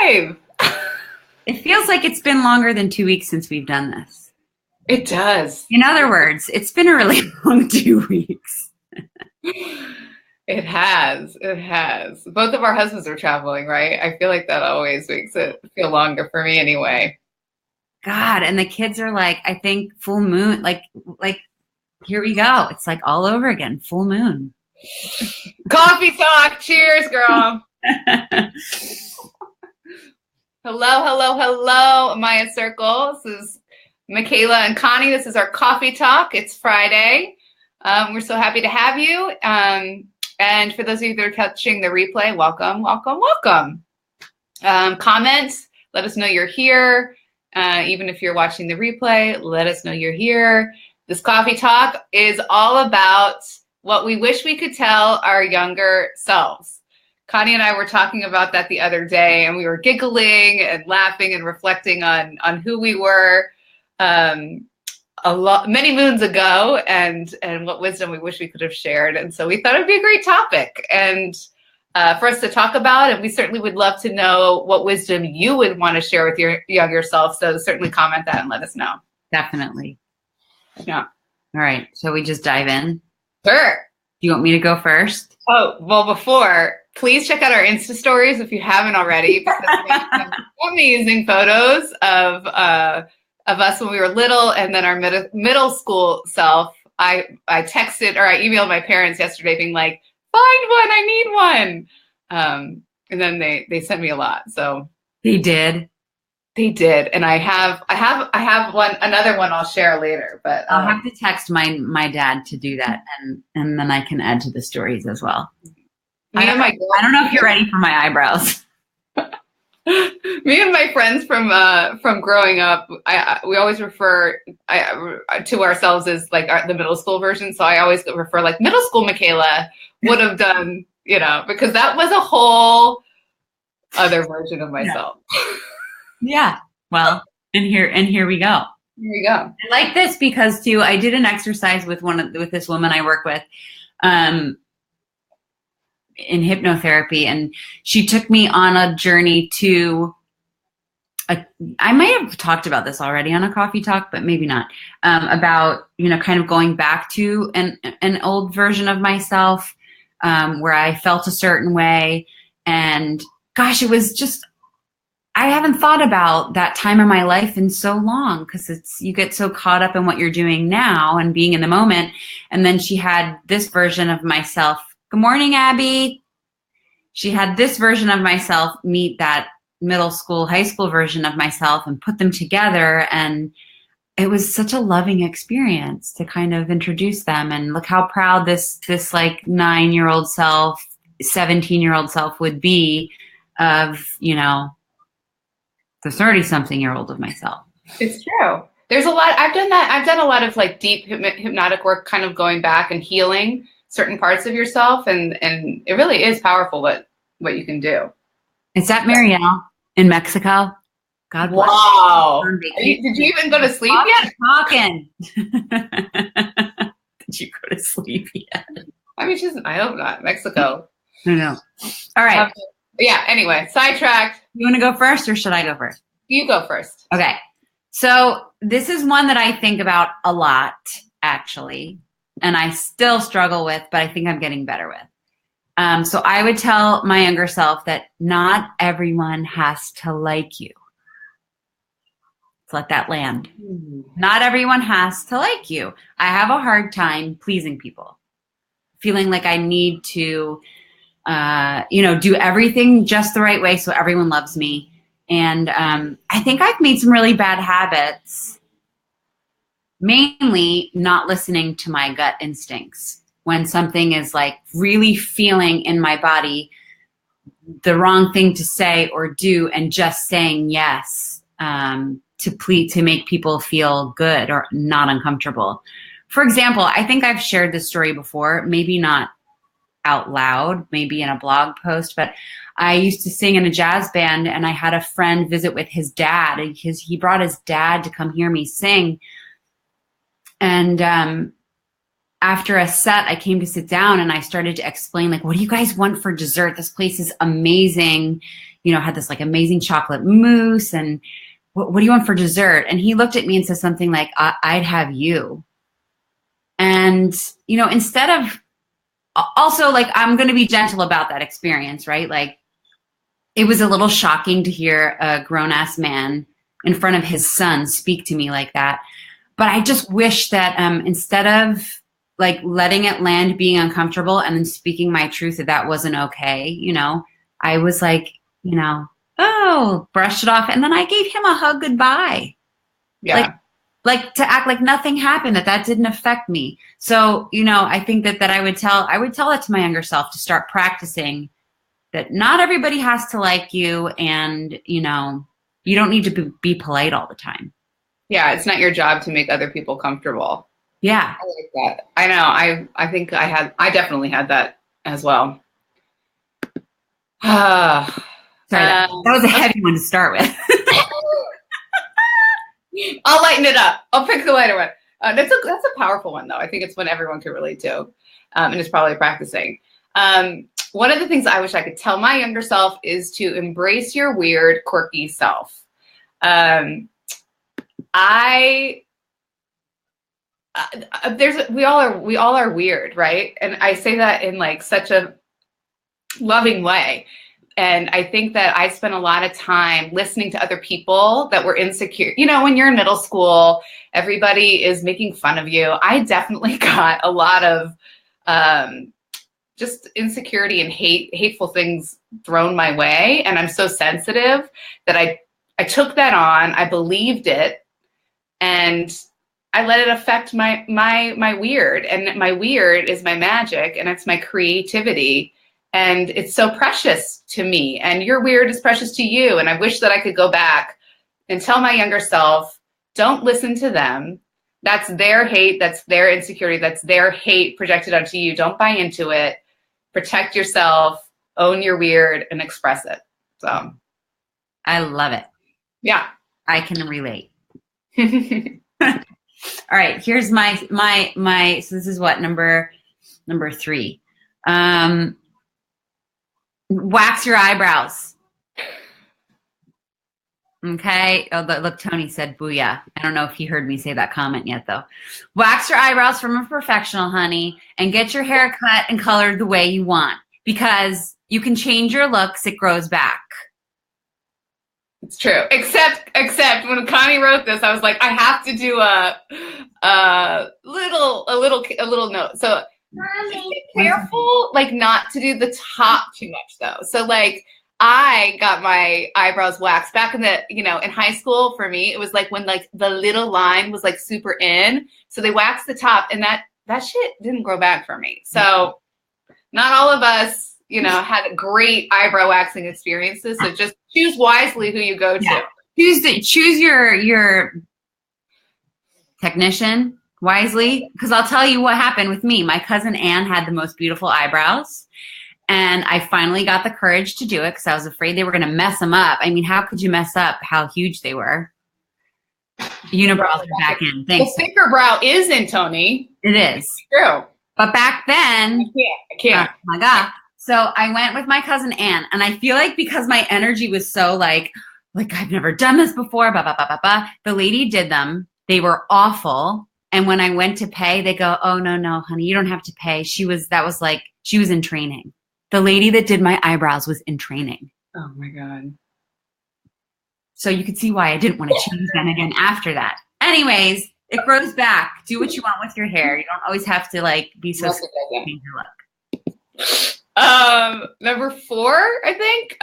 live. It feels like it's been longer than 2 weeks since we've done this. It does. In other words, it's been a really long 2 weeks. It has. It has. Both of our husbands are traveling, right? I feel like that always makes it feel longer for me anyway. God, and the kids are like, I think full moon, like here we go. It's like all over again, full moon. Coffee talk. Cheers, girl. Hello, Emaya Circle. This is Michaela and Connie. This is our coffee talk. It's Friday. We're so happy to have you. And for those of you that are catching the replay, welcome. Comments, let us know you're here. Even if you're watching the replay, let us know you're here. This coffee talk is all about what we wish we could tell our younger selves. Connie and I were talking about that the other day, and we were giggling and laughing and reflecting on who we were many moons ago, and what wisdom we wish we could have shared. And so we thought it'd be a great topic and for us to talk about. And we certainly would love to know what wisdom you would want to share with your younger self. So certainly comment that and let us know. Definitely. Yeah. All right. Shall we just dive in? Sure. Do you want me to go first? Oh, well, before, please check out our Insta stories if you haven't already, because we have some amazing photos of us when we were little, and then our middle school self. I texted or I emailed my parents yesterday being like, find one, I need one. And then they sent me a lot. So They did. And I have another one I'll share later, but I'll have to text my dad to do that, and then I can add to the stories as well. I don't know if you're ready for my eyebrows. Me and my friends from growing up, we always refer to ourselves as like the middle school version. So I always refer like middle school Michaela would have done, because that was a whole other version of myself. Yeah. Well, and here we go. Here we go. I like this because too, I did an exercise with this woman I work with, in hypnotherapy, and she took me on a journey to I might have talked about this already on a coffee talk, but maybe not, about, kind of going back to an old version of myself, where I felt a certain way. And gosh, it was just, I haven't thought about that time in my life in so long, because you get so caught up in what you're doing now and being in the moment. And then she had this version of myself. Good morning, Abby. She had this version of myself meet that middle school, high school version of myself and put them together. And it was such a loving experience to kind of introduce them. And look how proud this like 9-year-old self, 17-year-old self would be of, the 30-something-year-old of myself. It's true. There's a lot. I've done that. I've done a lot of like deep hypnotic work, kind of going back and healing certain parts of yourself. And it really is powerful what you can do. Is that Marielle in Mexico? God bless. Wow. Did you even go to sleep yet? Talking. Did you go to sleep yet? I mean, I hope not. Mexico. No. All right. Yeah. Anyway, sidetracked. You want to go first, or should I go first? You go first. Okay. So this is one that I think about a lot, actually, and I still struggle with, but I think I'm getting better with. So I would tell my younger self that not everyone has to like you. Let's let that land. Not everyone has to like you. I have a hard time pleasing people, feeling like I need to, do everything just the right way so everyone loves me. And I think I've made some really bad habits, mainly not listening to my gut instincts when something is like really feeling in my body the wrong thing to say or do, and just saying yes to make people feel good or not uncomfortable. For example, I think I've shared this story before, maybe not out loud, maybe in a blog post, but I used to sing in a jazz band, and I had a friend visit with his dad. He brought his dad to come hear me sing. And after a set, I came to sit down and I started to explain, like, what do you guys want for dessert? This place is amazing. had this like amazing chocolate mousse and what do you want for dessert? And he looked at me and said something like, I'd have you. And, instead of also like, I'm going to be gentle about that experience, right? Like it was a little shocking to hear a grown ass man in front of his son speak to me like that. But I just wish that instead of like letting it land being uncomfortable and then speaking my truth that wasn't okay, I was like, brushed it off. And then I gave him a hug goodbye. Yeah. Like to act like nothing happened, that didn't affect me. So, I think that I would tell that to my younger self to start practicing that not everybody has to like you. And, you don't need to be polite all the time. Yeah. It's not your job to make other people comfortable. Yeah. I like that. I know. I think I definitely had that as well. Sorry, that was a heavy one to start with. I'll lighten it up. I'll pick the lighter one. That's a powerful one, though. I think it's one everyone can relate to, and it's probably practicing. One of the things I wish I could tell my younger self is to embrace your weird, quirky self. We all are weird, right? And I say that in like such a loving way. And I think that I spent a lot of time listening to other people that were insecure. When you're in middle school, everybody is making fun of you. I definitely got a lot of just insecurity and hateful things thrown my way. And I'm so sensitive that I took that on. I believed it, and I let it affect my weird. And my weird is my magic, and it's my creativity. And it's so precious to me, and your weird is precious to you. And I wish that I could go back and tell my younger self, don't listen to them. That's their hate. That's their insecurity. That's their hate projected onto you. Don't buy into it. Protect yourself, own your weird, and express it. So I love it. Yeah. I can relate. All right. Here's my, so this is what, number 3. Wax your eyebrows. Okay. Oh, look, Tony said booyah. I don't know if he heard me say that comment yet, though. Wax your eyebrows from a professional, honey, and get your hair cut and colored the way you want, because you can change your looks. It grows back. It's true. Except when Connie wrote this, I was like, I have to do a little note. So be careful, like not to do the top too much though. So like I got my eyebrows waxed back in the, in high school. For me, it was like when like the little line was like super in. So they waxed the top, and that shit didn't grow back for me. So not all of us, had great eyebrow waxing experiences. So just choose wisely who you go to. Yeah. Choose your technician wisely, because I'll tell you what happened with me. My cousin Anne had the most beautiful eyebrows, and I finally got the courage to do it because I was afraid they were going to mess them up. I mean, how could you mess up how huge they were? Unibrows are back in. Thanks. The thicker brow is in, Tony. It is. It's true. But back then, I can't. Oh my God. So I went with my cousin Anne, and I feel like because my energy was so like I've never done this before, blah, blah, blah, blah, blah. The lady did them. They were awful. And when I went to pay, they go, oh, no, honey, you don't have to pay. She was in training. The lady that did my eyebrows was in training. Oh my God. So you could see why I didn't want to change them again after that. Anyways, it grows back. Do what you want with your hair. You don't always have to like be so change your look. Number 4, I think.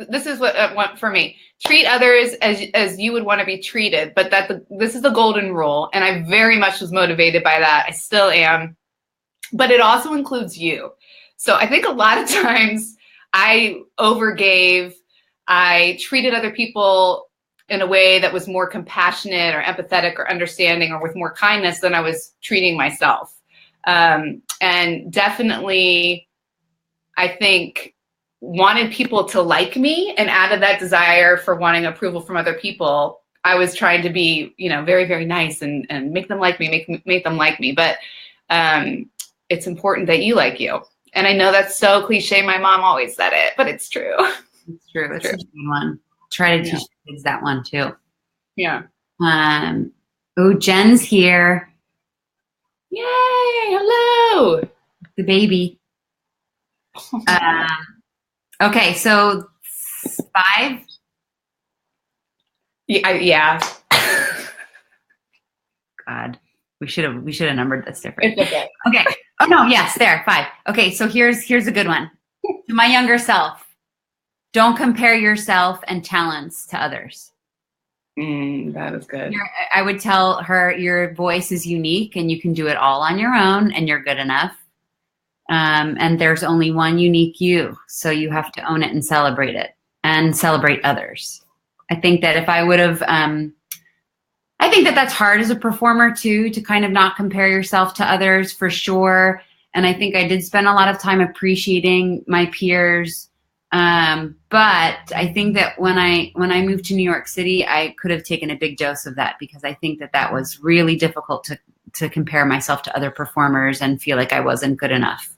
This is what I want for me. Treat others as you would want to be treated, but this is the golden rule, and I very much was motivated by that. I still am, but it also includes you. So I think a lot of times I overgave. I treated other people in a way that was more compassionate or empathetic or understanding or with more kindness than I was treating myself. And definitely, I think, wanted people to like me, and out of that desire for wanting approval from other people, I was trying to be, very, very nice and make them like me, make them like me. But it's important that you like you. And I know that's so cliche. My mom always said it, but it's true. It's true. It's a good one. Try to teach kids that one too. Yeah. Oh, Jen's here. Yay! Hello, the baby. Okay, so 5. Yeah. God, we should have numbered this different. It's okay. Okay. Oh no, yes, there, 5. Okay, so here's a good one. To my younger self, don't compare yourself and talents to others. That is good. I would tell her your voice is unique and you can do it all on your own and you're good enough. And there's only one unique you, so you have to own it and celebrate it and celebrate others. I think that if I would have, I think that that's hard as a performer too, to kind of not compare yourself to others for sure. And I think I did spend a lot of time appreciating my peers. But I think that when I moved to New York City, I could have taken a big dose of that because I think that was really difficult to compare myself to other performers and feel like I wasn't good enough.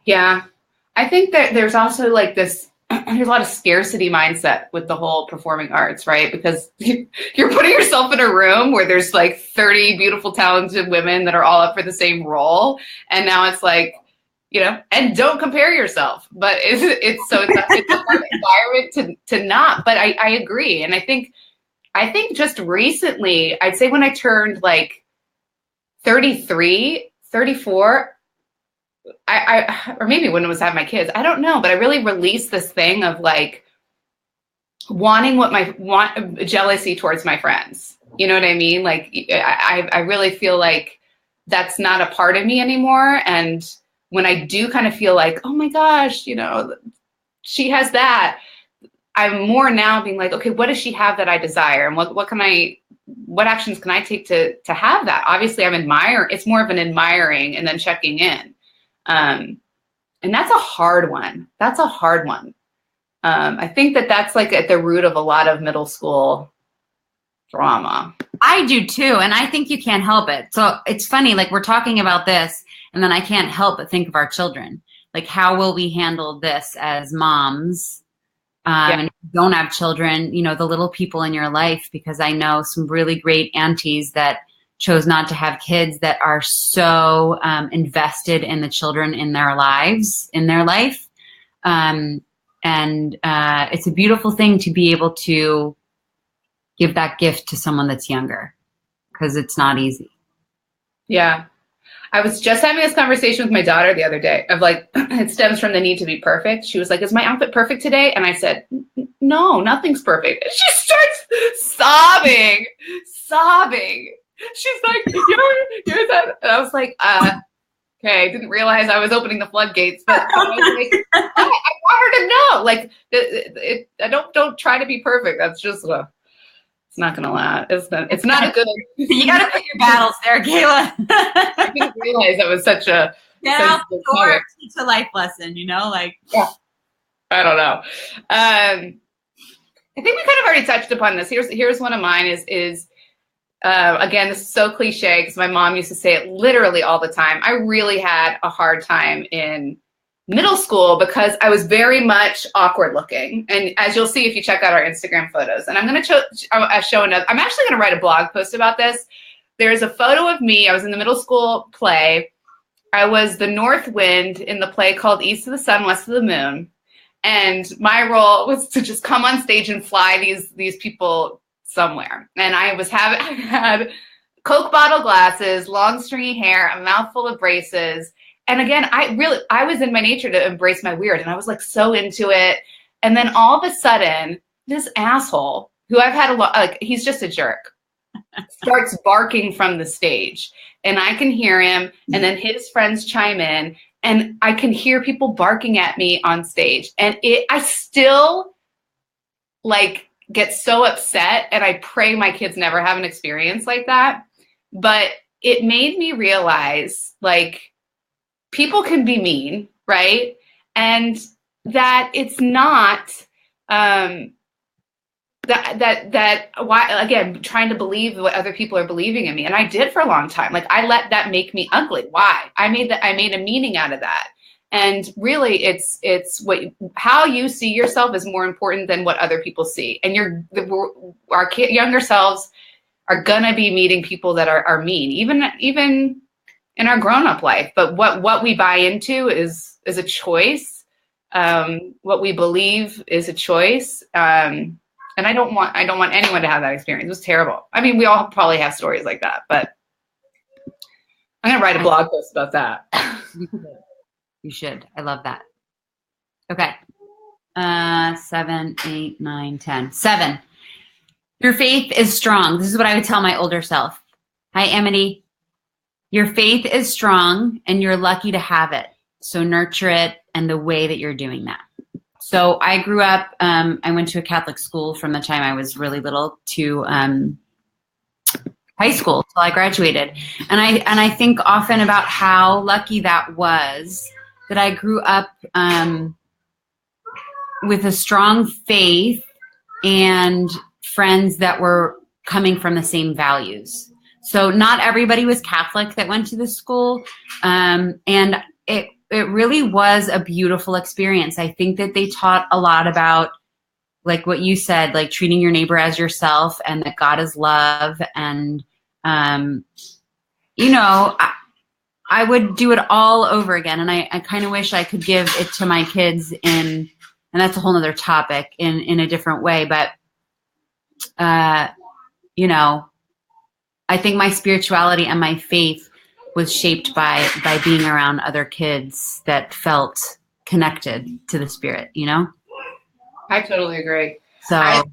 Yeah. I think that there's also like this, there's a lot of scarcity mindset with the whole performing arts, right? Because you're putting yourself in a room where there's like 30 beautiful, talented women that are all up for the same role. And now it's like, you know, and don't compare yourself, but it's a hard environment to not, but I agree. And I think just recently, I'd say when I turned like 33, 34, or maybe when I was having my kids, I don't know, but I really released this thing of like wanting jealousy towards my friends. You know what I mean? Like I really feel like that's not a part of me anymore. And when I do kind of feel like, oh my gosh, you know, she has that, I'm more now being like, okay, what does she have that I desire? And what actions can I take to have that? Obviously it's more of an admiring and then checking in. And that's a hard one. I think that's like at the root of a lot of middle school drama. I do too. And I think you can't help it. So it's funny, like we're talking about this and then I can't help but think of our children. Like, how will we handle this as moms? And if you don't have children, you know, the little people in your life, because I know some really great aunties that chose not to have kids that are so invested in the children in their life. And it's a beautiful thing to be able to give that gift to someone that's younger, because it's not easy. Yeah. I was just having this conversation with my daughter the other day of like, it stems from the need to be perfect. She was like, is my outfit perfect today? And I said, no, nothing's perfect. And she starts sobbing. She's like, you're that. And I was like, okay, I didn't realize I was opening the floodgates, but I was like, I want her to know, like, don't try to be perfect. That's just, it's not going to last. It's not a good. You got to pick your battles there, Kayla. I didn't realize that was such a teach a life lesson, you know, like. Yeah. I don't know. I think we kind of already touched upon this. Here's one of mine is again, this is so cliche because my mom used to say it literally all the time. I really had a hard time in middle school because I was very much awkward looking. And as you'll see if you check out our Instagram photos, and I'm going to show another, I'm actually going to write a blog post about this. There's a photo of me. I was in the middle school play. I was the North Wind in the play called East of the Sun, West of the Moon. And my role was to just come on stage and fly these people somewhere. And I had Coke bottle glasses, long stringy hair, a mouthful of braces. And again, I was in my nature to embrace my weird. And I was like so into it. And then all of a sudden, this asshole who I've had he's just a jerk, starts barking from the stage. And I can hear him. And then his friends chime in. And I can hear people barking at me on stage. And I still like get so upset. And I pray my kids never have an experience like that. But it made me realize, like, people can be mean, right? And that it's not, that why, again, trying to believe what other people are believing in me. And I did for a long time. Like I let that make me ugly. Why? I made a meaning out of that. And really it's how you see yourself is more important than what other people see. And our younger selves are going to be meeting people that are mean, even in our grown-up life. But what we buy into is a choice. What we believe is a choice. And I don't want anyone to have that experience. It was terrible. I mean, we all probably have stories like that, but I'm going to write a blog post about that. You should. I love that. Okay. 7, 8, 9, 10. 7. Your faith is strong. This is what I would tell my older self. Hi, Amity. Your faith is strong and you're lucky to have it. So nurture it and the way that you're doing that. So I grew up, I went to a Catholic school from the time I was really little to high school till I graduated. And I think often about how lucky that was, that I grew up with a strong faith and friends that were coming from the same values. So not everybody was Catholic that went to the school. And it really was a beautiful experience. I think that they taught a lot about, like what you said, like treating your neighbor as yourself, and that God is love. And, I would do it all over again. And I kind of wish I could give it to my kids and that's a whole nother topic in a different way. But, I think my spirituality and my faith was shaped by being around other kids that felt connected to the spirit, I totally agree. So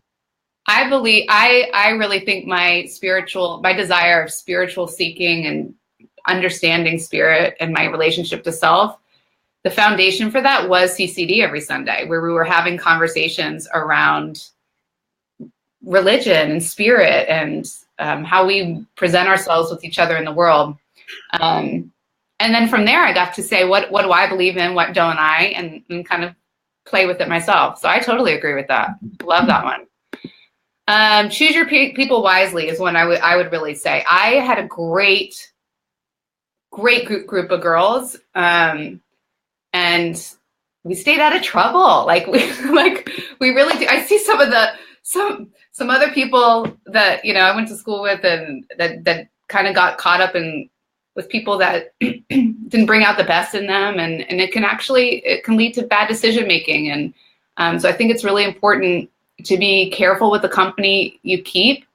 I believe, I really think my desire of spiritual seeking and understanding spirit and my relationship to self, the foundation for that was CCD every Sunday, where we were having conversations around religion and spirit and how we present ourselves with each other in the world. And then from there, I got to say, what do I believe in? What don't I? And kind of play with it myself. So I totally agree with that. Love that one. Choose your people wisely is one I would really say. I had a great group of girls. And we stayed out of trouble. Like we really do. I see some other people that, I went to school with and that kind of got caught up with people that didn't bring out the best in them. And it can lead to bad decision making. And so I think it's really important to be careful with the company you keep.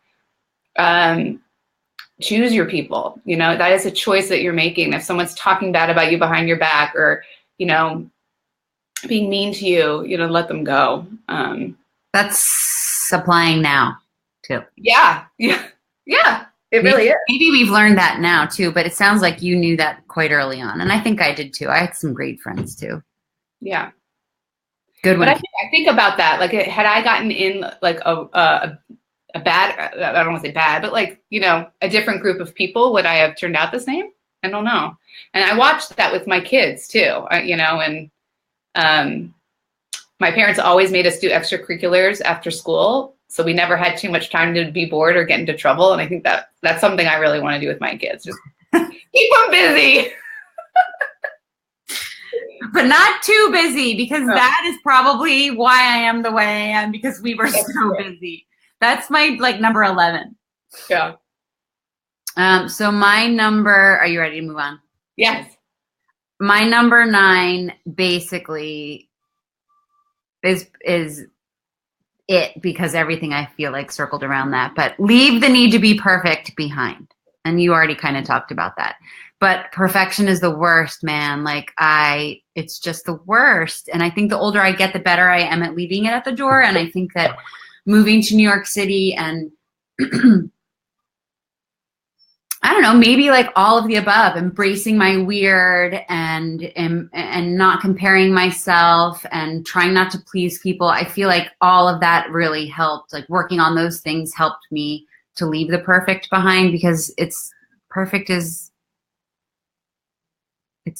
Choose your people, that is a choice that you're making. If someone's talking bad about you behind your back or, being mean to you, let them go. that's applying now too. Yeah. It really is. Maybe we've learned that now too, but it sounds like you knew that quite early on. And I think I did too. I had some great friends too. Yeah. Good one. But I think about that. Like, had I gotten in like a bad, I don't want to say bad, but like, a different group of people, would I have turned out the same? I don't know. And I watched that with my kids too, and my parents always made us do extracurriculars after school. So we never had too much time to be bored or get into trouble. And I think that's something I really want to do with my kids. Just keep them busy. But not too busy, because that is probably why I am the way I am, because we were so busy. That's my number 11. Yeah. So my number, are you ready to move on? Yes. My number 9 basically is it, because everything I feel like circled around that. But leave the need to be perfect behind. And you already kind of talked about that. But perfection is the worst, man. It's just the worst. And I think the older I get, the better I am at leaving it at the door. And I think that moving to New York City and I don't know, maybe all of the above, embracing my weird and not comparing myself and trying not to please people. I feel like all of that really helped. Working on those things helped me to leave the perfect behind, because it's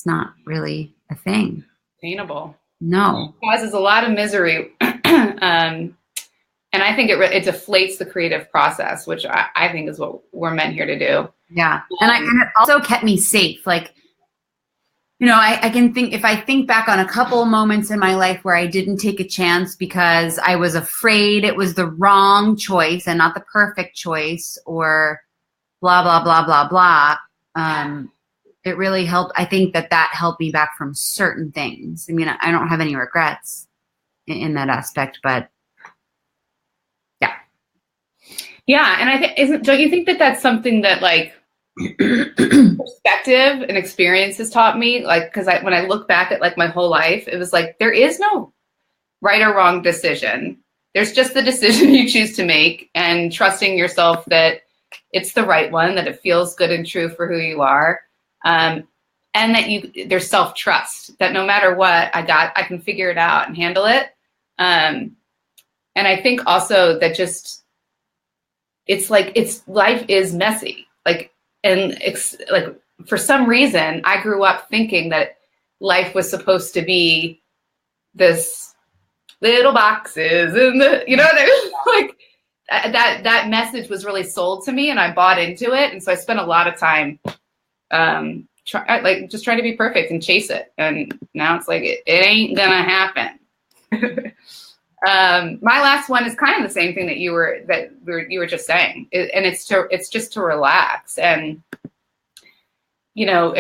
not really a thing. Attainable. No. It causes a lot of misery. And I think it deflates the creative process, which I think is what we're meant here to do. Yeah. And it also kept me safe. Like, you know, I can think, if I think back on a couple moments in my life where I didn't take a chance because I was afraid it was the wrong choice and not the perfect choice, or blah, blah, blah, blah, blah. It really helped. I think that helped me back from certain things. I mean, I don't have any regrets in that aspect, but yeah. Yeah. And I think, don't you think that that's something that like perspective and experience has taught me? Like, because when I look back at like my whole life, it was like, there is no right or wrong decision. There's just the decision you choose to make, and trusting yourself that it's the right one, that it feels good and true for who you are. And that there's self-trust that no matter what I can figure it out and handle it. And I think also that just, life is messy. Like, and like for some reason I grew up thinking that life was supposed to be this little boxes and like that message was really sold to me, and I bought into it. And so I spent a lot of time just trying to be perfect and chase it. And now it's like, it ain't gonna happen. My last one is kind of the same thing that you were just saying. And it's just to relax and, you know,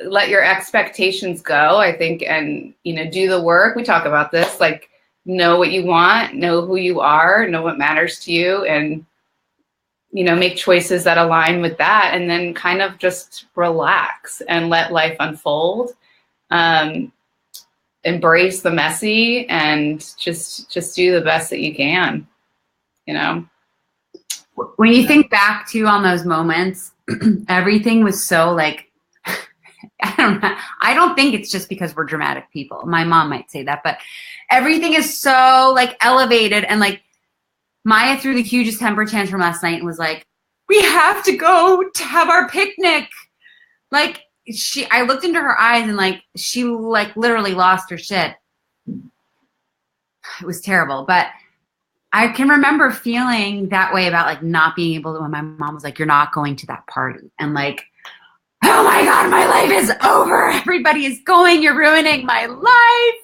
let your expectations go, I think, and, you know, do the work. We talk about this, like, know what you want, know who you are, know what matters to you, and, you know, make choices that align with that, and then kind of just relax and let life unfold. Embrace the messy and just do the best that you can, you know? When you think back to on those moments, everything was so like, I don't think it's just because we're dramatic people. My mom might say that, but everything is so like elevated. And like, Maya threw the hugest temper tantrum last night and was like, we have to go to have our picnic. Like, I looked into her eyes and like, she like literally lost her shit. It was terrible. But I can remember feeling that way about like not being able to, when my mom was like, you're not going to that party. And like, oh my God, my life is over. Everybody is going. You're ruining my life.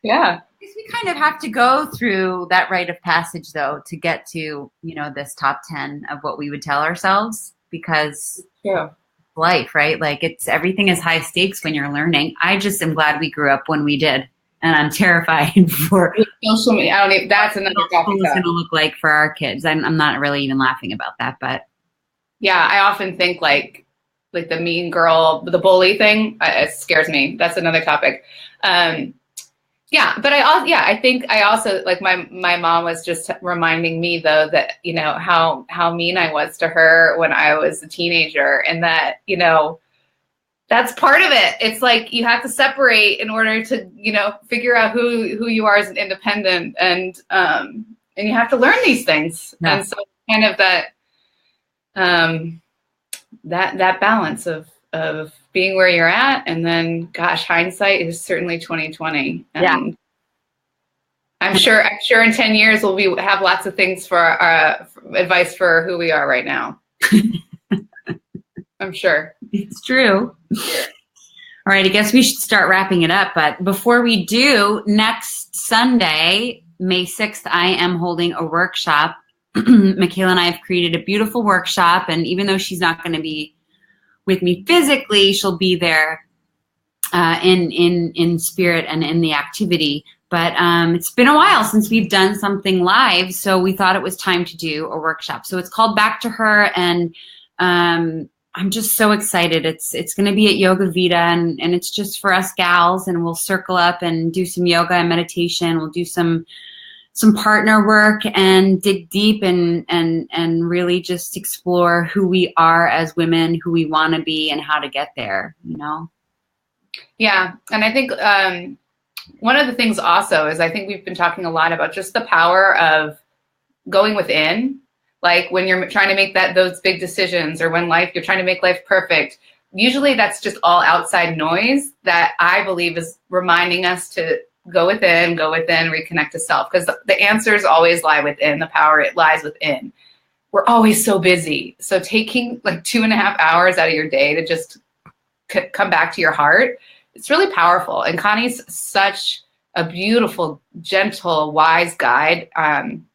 Yeah. We kind of have to go through that rite of passage though, to get to, you know, this top 10 of what we would tell ourselves, because life, right? Like everything is high stakes when you're learning. I just am glad we grew up when we did. And I'm terrified for social media. That's another topic. It's going to look like for our kids. I'm not really even laughing about that, but yeah, I often think like the mean girl, the bully thing, it scares me. That's another topic. Yeah, but I think I also, like, my mom was just reminding me though that, you know, how mean I was to her when I was a teenager, and that, you know, that's part of it. It's like you have to separate in order to, you know, figure out who you are as an independent, and you have to learn these things. Yeah. And so kind of that balance of being where you're at, and then, gosh, hindsight is certainly 2020. And yeah. I'm sure in 10 years we'll have lots of things for advice for who we are right now. I'm sure. It's true. All right, I guess we should start wrapping it up. But before we do, next Sunday, May 6th, I am holding a workshop. Michaela and I have created a beautiful workshop, and even though she's not going to be with me physically, she'll be there in spirit and in the activity. But it's been a while since we've done something live, so we thought it was time to do a workshop. So it's called Back to Her, and I'm just so excited. It's going to be at Yoga Vita, and it's just for us gals, and we'll circle up and do some yoga and meditation. We'll do some partner work and dig deep and really just explore who we are as women, who we want to be, and how to get there, you know? Yeah. And I think one of the things also is, I think we've been talking a lot about just the power of going within. Like when you're trying to make those big decisions, or when you're trying to make life perfect, usually that's just all outside noise that I believe is reminding us to go within, reconnect to self, because the answers always lie within. The power, it lies within. We're always so busy. So taking like 2.5 hours out of your day to just come back to your heart, it's really powerful. And Connie's such a beautiful, gentle, wise guide. I'm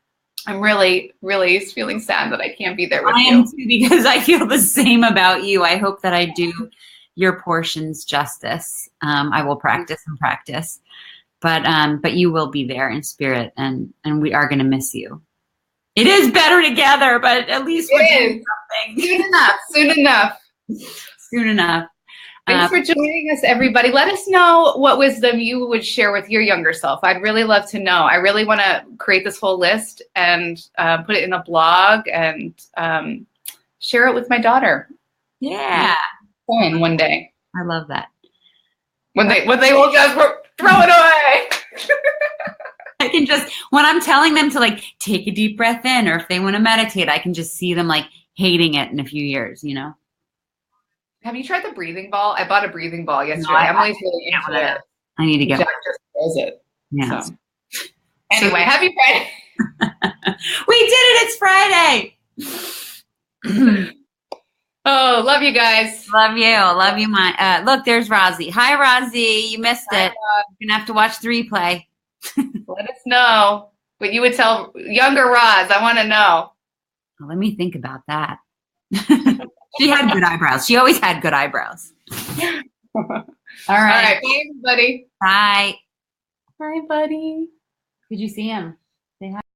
really, really feeling sad that I can't be there with you. I am too, because I feel the same about you. I hope that I do your portions justice. I will practice and practice, but you will be there in spirit, and we are going to miss you. It is better together, but at least we're doing something. Soon enough. Soon enough. Thanks for joining us, everybody. Let us know what wisdom you would share with your younger self. I'd really love to know. I really want to create this whole list and put it in a blog and share it with my daughter. Yeah. One day. I love that. When they will just throw it away. I can just, when I'm telling them to like take a deep breath in, or if they want to meditate, I can just see them like hating it in a few years, you know? Have you tried the breathing ball? I bought a breathing ball yesterday. Emily's really into it. I need to get Jack just does it. Yeah. So. Anyway, happy Friday. We did it. It's Friday. Oh, love you guys. Love you. Love you. Look, there's Rozzy. Hi, Rozzy. You missed it. You're going to have to watch the replay. Let us know what you would tell younger Roz. I want to know. Well, let me think about that. She had good eyebrows. She always had good eyebrows. All right. All right. Bye, everybody. Bye. Bye, buddy. Did you see him?